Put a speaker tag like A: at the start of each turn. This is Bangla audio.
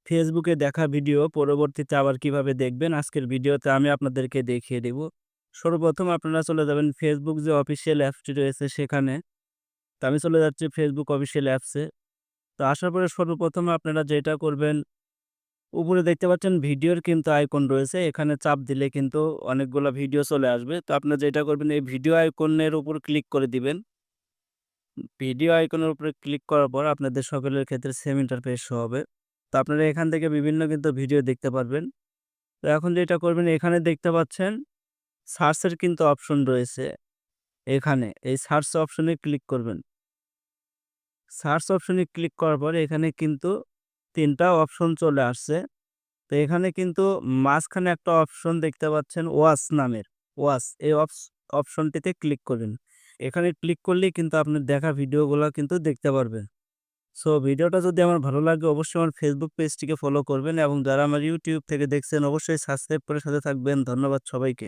A: ফেসবুকে দেখা ভিডিও পরবর্তীতে আবার কিভাবে দেখবেন আজকের ভিডিওতে আমি আপনাদেরকে দেখিয়ে দেব। সর্বপ্রথম আপনারা চলে যাবেন ফেসবুক যে অফিসিয়াল অ্যাপসটি রয়েছে সেখানে। তো আমি চলে যাচ্ছি ফেসবুক অফিসিয়াল অ্যাপসে। তো আসার পরে সর্বপ্রথম আপনারা যেটা করবেন, উপরে দেখতে পাচ্ছেন ভিডিওর কিন্তু আইকন রয়েছে। এখানে চাপ দিলে কিন্তু অনেকগুলা ভিডিও চলে আসবে। তো আপনারা যেটা করবেন এই ভিডিও আইকনের উপর ক্লিক করে দিবেন। ভিডিও আইকনের উপরে ক্লিক করার পর আপনাদের সকলের ক্ষেত্রে সেম ইন্টারফেস শো হবে। তো আপনারা এখান থেকে বিভিন্ন কিন্তু ভিডিও দেখতে পারবেন। তো এখন যেটা করবেন এখানে দেখতে পাচ্ছেন সার্চের কিন্তু অপশন রয়েছে এখানে। এই সার্চ অপশনে ক্লিক করবেন। সার্চ অপশনে ক্লিক করার পর এখানে কিন্তু ৩ টা অপশন চলে আসছে। তো এখানে কিন্তু মাঝখানে একটা অপশন দেখতে পাচ্ছেন ওয়াচ নামের। ওয়াচ এই অপশনটিতে ক্লিক করবেন। এখানে ক্লিক করলেই কিন্তু আপনার দেখা ভিডিওগুলা কিন্তু দেখতে পারবেন। সো ভিডিওটা যদি আমার ভালো লাগে অবশ্যই আমার ফেসবুক পেজটিকে ফলো করবেন এবং যারা আমার ইউটিউব থেকে দেখছেন অবশ্যই সাবস্ক্রাইব করে সাথে থাকবেন। ধন্যবাদ সবাইকে।